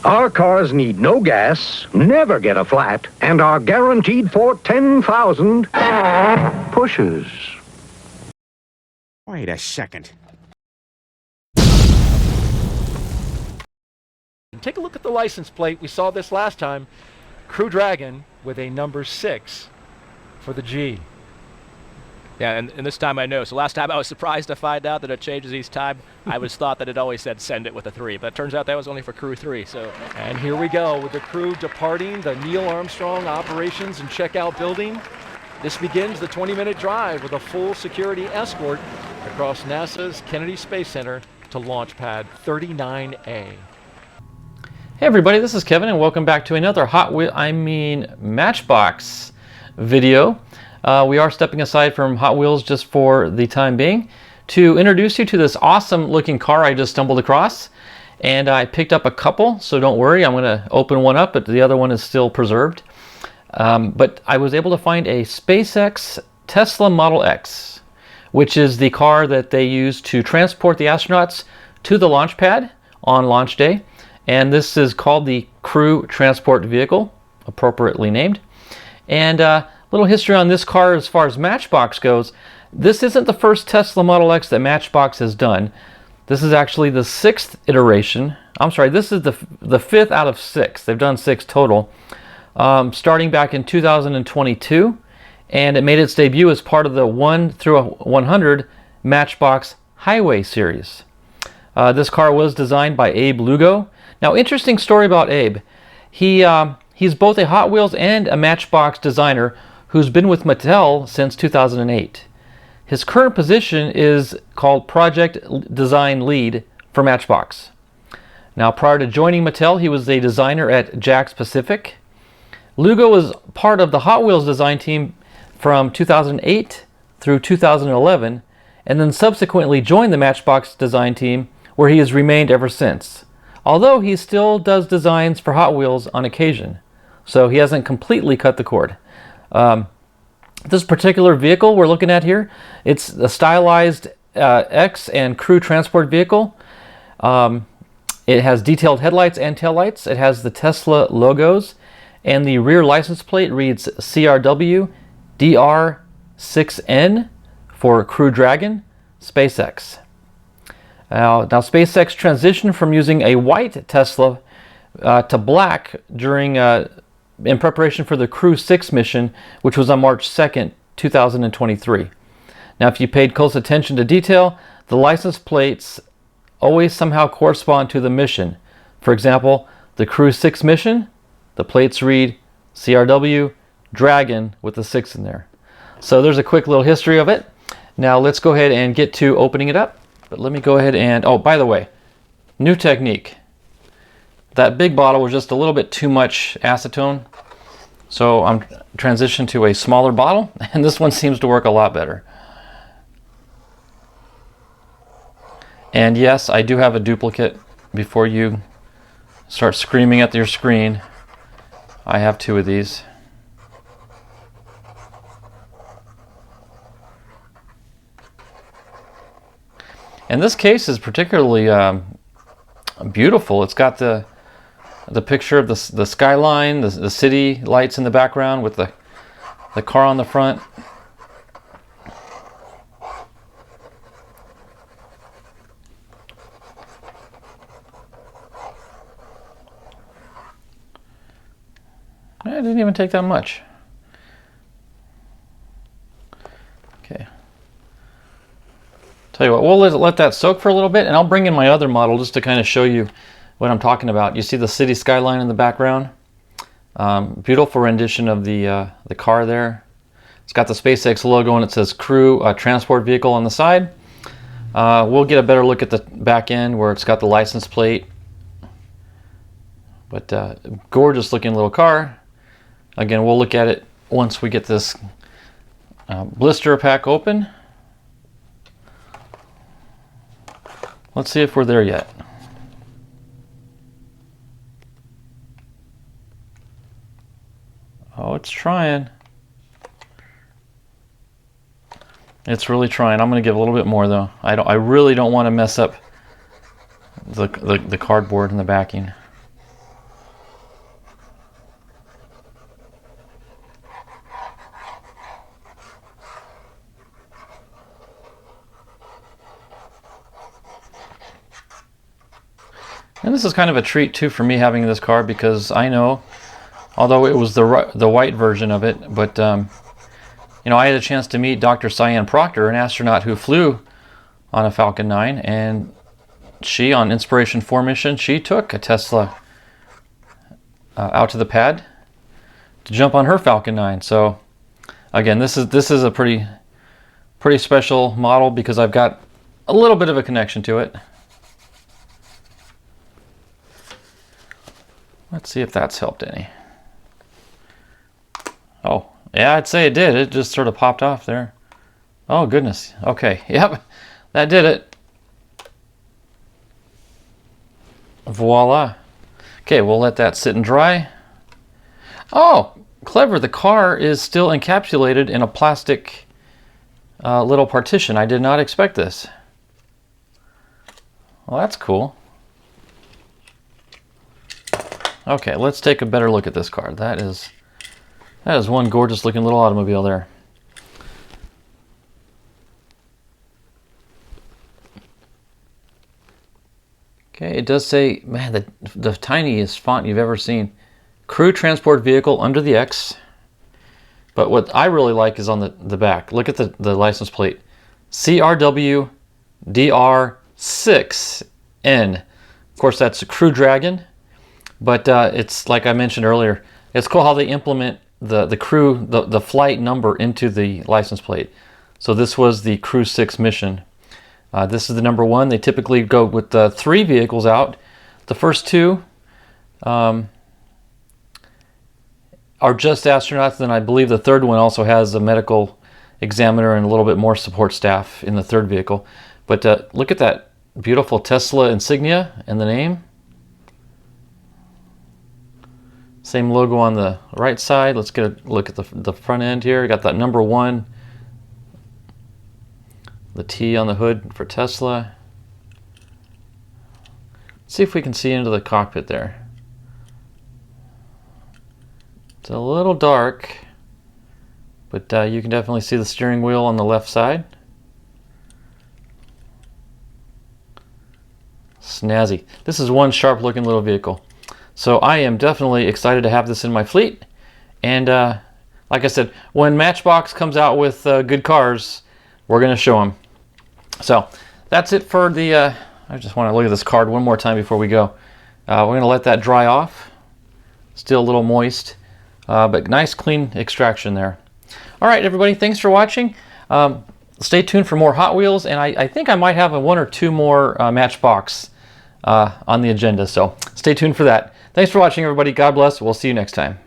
Our cars need no gas, never get a flat, and are guaranteed for 10,000 pushes. Wait a second. Take a look at the license plate. We saw this last time. Crew Dragon with a number 6 for the G. Yeah, and this time I know. So last time I was surprised to find out that it changes each time. I was thought that it always said send it with a 3, but it turns out that was only for Crew 3. So, and here we go with the crew departing the Neil Armstrong Operations and Checkout Building. This begins the 20-minute drive with a full security escort across NASA's Kennedy Space Center to Launch Pad 39A. Hey everybody, this is Kevin and welcome back to another Matchbox video. We are stepping aside from Hot Wheels just for the time being to introduce you to this awesome looking car I just stumbled across. And I picked up a couple, so don't worry, I'm going to open one up, but the other one is still preserved. But I was able to find a SpaceX Tesla Model X, which is the car that they use to transport the astronauts to the launch pad on launch day. And this is called the Crew Transport Vehicle, appropriately named. And little history on this car as far as Matchbox goes. This isn't the first Tesla Model X that Matchbox has done. This is actually the 6th iteration. I'm sorry, this is the 5th out of 6. They've done 6 total. Starting back in 2022. And it made its debut as part of the 1 through 100 Matchbox Highway series. This car was designed by Abe Lugo. Now, interesting story about Abe. He's both a Hot Wheels and a Matchbox designer who's been with Mattel since 2008. His current position is called Project Design Lead for Matchbox. Now, prior to joining Mattel, he was a designer at Jakks Pacific. Lugo was part of the Hot Wheels design team from 2008 through 2011, and then subsequently joined the Matchbox design team, where he has remained ever since. Although he still does designs for Hot Wheels on occasion, so he hasn't completely cut the cord. This particular vehicle we're looking at here, it's a stylized X and Crew Transport Vehicle. It has detailed headlights and taillights. It has the Tesla logos, and the rear license plate reads CRW DR6N for Crew Dragon, SpaceX. Now SpaceX transitioned from using a white Tesla to black during in preparation for the Crew 6 mission, which was on March 2nd, 2023. Now, if you paid close attention to detail, the license plates always somehow correspond to the mission. For example, the Crew 6 mission, the plates read CRW Dragon with the 6 in there. So there's a quick little history of it. Now let's go ahead and get to opening it up. But let me go ahead and, oh, by the way, new technique. That big bottle was just a little bit too much acetone. So I'm transitioned to a smaller bottle, and this one seems to work a lot better. And yes, I do have a duplicate. Before you start screaming at your screen, I have 2 of these. And this case is particularly beautiful. It's got the picture of the skyline, the city lights in the background with the car on the front. It didn't even take that much. Okay. Tell you what, we'll let that soak for a little bit, and I'll bring in my other model just to kind of show you what I'm talking about. You see the city skyline in the background? Beautiful rendition of the car there. It's got the SpaceX logo and it says Crew Transport Vehicle on the side. We'll get a better look at the back end where it's got the license plate. But gorgeous looking little car. Again, we'll look at it once we get this blister pack open. Let's see if we're there yet. Oh, it's trying. It's really trying. I'm going to give a little bit more though. I really don't want to mess up the cardboard and the backing. And this is kind of a treat too for me having this car, because I know, although it was the white version of it, but you know, I had a chance to meet Dr. Cyan Proctor, an astronaut who flew on a Falcon 9, and she, on Inspiration 4 mission, she took a Tesla out to the pad to jump on her Falcon 9. So again, this is a pretty special model because I've got a little bit of a connection to it. Let's see if that's helped any. Oh, yeah, I'd say it did. It just sort of popped off there. Oh, goodness. Okay, yep, that did it. Voila. Okay, we'll let that sit and dry. Oh, clever. The car is still encapsulated in a plastic little partition. I did not expect this. Well, that's cool. Okay, let's take a better look at this car. That is one gorgeous looking little automobile there. Okay, it does say, man, the tiniest font you've ever seen. Crew Transport Vehicle under the X. But what I really like is on the back. Look at the license plate. CRW DR6N. Of course, that's a Crew Dragon. But it's like I mentioned earlier, it's cool how they implement the crew, the flight number into the license plate. So this was the Crew 6 mission. This is the number 1. They typically go with 3 vehicles out. The first 2 are just astronauts, and I believe the third one also has a medical examiner and a little bit more support staff in the third vehicle. But look at that beautiful Tesla insignia and the name. Same logo on the right side. Let's get a look at the front end here. Got that number 1. The T on the hood for Tesla. Let's see if we can see into the cockpit there. It's a little dark, but you can definitely see the steering wheel on the left side. Snazzy. This is one sharp looking little vehicle. So I am definitely excited to have this in my fleet. And like I said, when Matchbox comes out with good cars, we're going to show them. So that's it for the, I just want to look at this card one more time before we go. We're going to let that dry off. Still a little moist, but nice clean extraction there. All right, everybody, thanks for watching. Stay tuned for more Hot Wheels, and I think I might have 1 or 2 more Matchbox on the agenda, so stay tuned for that. Thanks for watching, everybody. God bless. We'll see you next time.